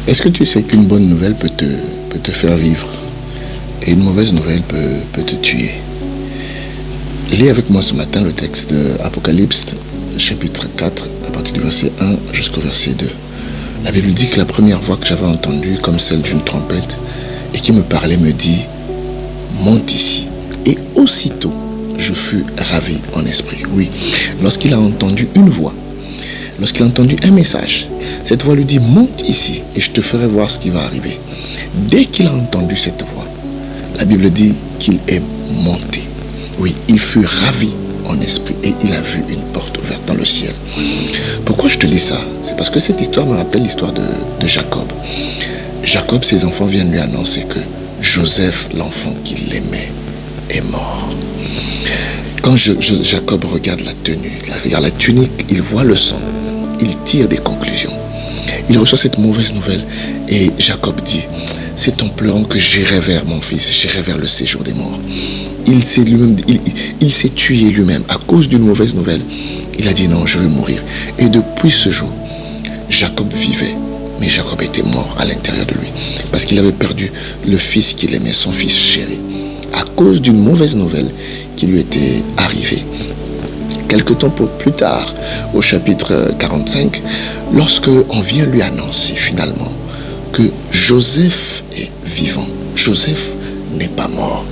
Est-ce que tu sais qu'une bonne nouvelle peut te faire vivre et une mauvaise nouvelle peut te tuer? Lis avec moi ce matin le texte de Apocalypse, chapitre 4, à partir du verset 1 jusqu'au verset 2. La Bible dit que la première voix que j'avais entendue, comme celle d'une trompette, et qui me parlait, me dit « Monte ici ». Et aussitôt, je fus ravi en esprit. Oui, lorsqu'il a entendu une voix, lorsqu'il a entendu un message, cette voix lui dit « Monte ici et je te ferai voir ce qui va arriver ». Dès qu'il a entendu cette voix, la Bible dit qu'il est monté. Oui, il fut ravi en esprit et il a vu une porte ouverte dans le ciel. Pourquoi je te dis ça? C'est parce que cette histoire me rappelle l'histoire de Jacob. Jacob, ses enfants viennent lui annoncer que Joseph, l'enfant qu'il aimait, est mort. Quand Jacob regarde la tenue, regarde la tunique, il voit le sang, il tire des conclusions. Il reçoit cette mauvaise nouvelle et Jacob dit, c'est en pleurant que j'irai vers mon fils, j'irai vers le séjour des morts. Il s'est tué lui-même à cause d'une mauvaise nouvelle. Il a dit non, je veux mourir. Et depuis ce jour, Jacob vivait, mais Jacob était mort à l'intérieur de lui parce qu'il avait perdu le fils qu'il aimait, son fils chéri, à cause d'une mauvaise nouvelle qui lui était arrivée. Quelque temps plus tard, au chapitre 45, lorsque on vient lui annoncer finalement que Joseph est vivant, Joseph n'est pas mort.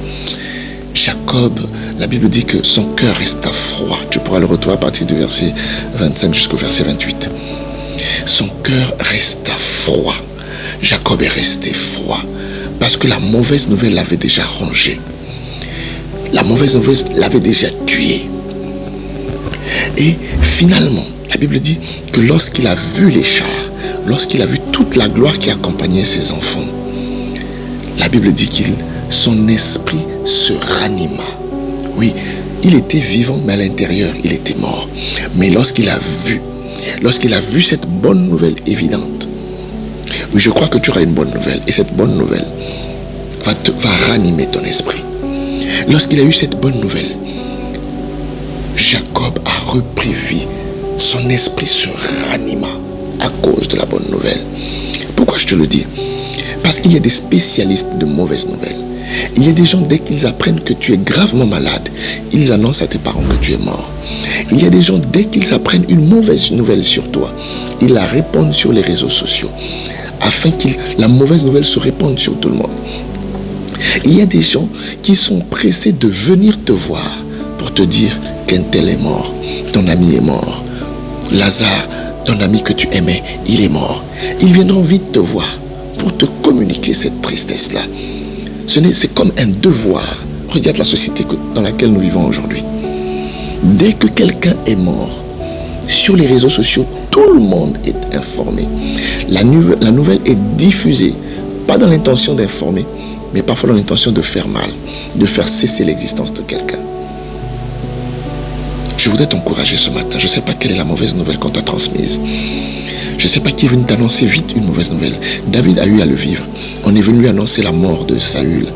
Jacob, la Bible dit que son cœur resta froid. Tu pourras le retrouver à partir du verset 25 jusqu'au verset 28. Son cœur resta froid. Jacob est resté froid parce que la mauvaise nouvelle l'avait déjà rongé. La mauvaise nouvelle l'avait déjà tué. Et finalement, la Bible dit que lorsqu'il a vu les chars, lorsqu'il a vu toute la gloire qui accompagnait ses enfants, la Bible dit que son esprit se ranima. Oui, il était vivant, mais à l'intérieur, il était mort. Mais lorsqu'il a vu cette bonne nouvelle évidente, oui, je crois que tu auras une bonne nouvelle. Et cette bonne nouvelle va ranimer ton esprit. Lorsqu'il a eu cette bonne nouvelle, Jacob a repris vie. Son esprit se ranima à cause de la bonne nouvelle. Pourquoi je te le dis? Parce qu'il y a des spécialistes de mauvaises nouvelles. Il y a des gens, dès qu'ils apprennent que tu es gravement malade, ils annoncent à tes parents que tu es mort. Il y a des gens, dès qu'ils apprennent une mauvaise nouvelle sur toi, ils la répandent sur les réseaux sociaux, afin que la mauvaise nouvelle se répande sur tout le monde. Il y a des gens qui sont pressés de venir te voir pour te dire qu'un tel est mort, ton ami est mort. Lazare, ton ami que tu aimais, il est mort. Ils viendront vite te voir pour te communiquer cette tristesse-là. C'est comme un devoir. Regarde la société dans laquelle nous vivons aujourd'hui. Dès que quelqu'un est mort, sur les réseaux sociaux, tout le monde est informé. La nouvelle est diffusée, pas dans l'intention d'informer, mais parfois dans l'intention de faire mal, de faire cesser l'existence de quelqu'un. Je voudrais t'encourager ce matin. Je ne sais pas quelle est la mauvaise nouvelle qu'on t'a transmise. Je ne sais pas qui est venu t'annoncer vite une mauvaise nouvelle. David a eu à le vivre. On est venu lui annoncer la mort de Saül.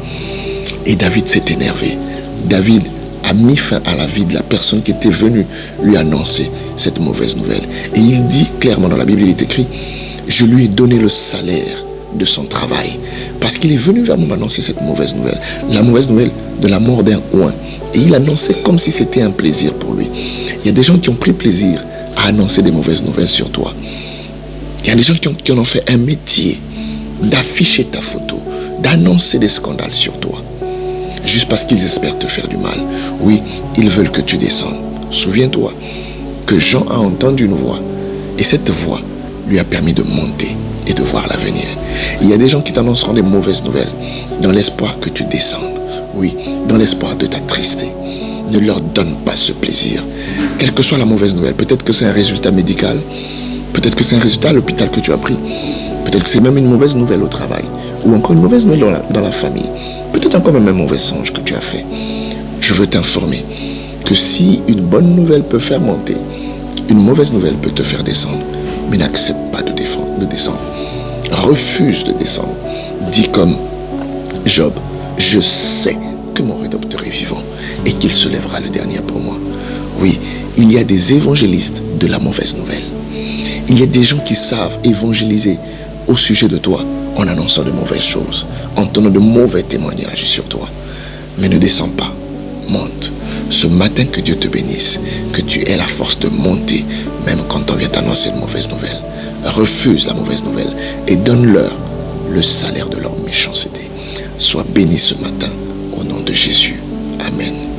Et David s'est énervé. David a mis fin à la vie de la personne qui était venue lui annoncer cette mauvaise nouvelle. Et il dit clairement dans la Bible, il est écrit, je lui ai donné le salaire de son travail. Parce qu'il est venu vers moi m'annoncer cette mauvaise nouvelle. La mauvaise nouvelle de la mort d'un oint. Et il annonçait comme si c'était un plaisir pour lui. Il y a des gens qui ont pris plaisir à annoncer des mauvaises nouvelles sur toi. Il y a des gens qui en ont fait un métier d'afficher ta photo, d'annoncer des scandales sur toi, juste parce qu'ils espèrent te faire du mal. Oui, ils veulent que tu descendes. Souviens-toi que Jean a entendu une voix, et cette voix lui a permis de monter et de voir l'avenir. Il y a des gens qui t'annonceront des mauvaises nouvelles dans l'espoir que tu descendes. Oui, dans l'espoir de t'attrister. Ne leur donne pas ce plaisir. Quelle que soit la mauvaise nouvelle, peut-être que c'est un résultat médical, peut-être que c'est un résultat à l'hôpital que tu as pris. Peut-être que c'est même une mauvaise nouvelle au travail. Ou encore une mauvaise nouvelle dans la famille. Peut-être encore même un mauvais songe que tu as fait. Je veux t'informer que si une bonne nouvelle peut faire monter, une mauvaise nouvelle peut te faire descendre. Mais n'accepte pas de descendre. Refuse de descendre. Dis comme Job, je sais que mon rédempteur est vivant et qu'il se lèvera le dernier pour moi. Oui, il y a des évangélistes de la mauvaise nouvelle. Il y a des gens qui savent évangéliser au sujet de toi en annonçant de mauvaises choses, en tenant de mauvais témoignages sur toi. Mais ne descends pas, monte. Ce matin, que Dieu te bénisse, que tu aies la force de monter, même quand on vient t'annoncer une mauvaise nouvelle. Refuse la mauvaise nouvelle et donne-leur le salaire de leur méchanceté. Sois béni ce matin, au nom de Jésus. Amen.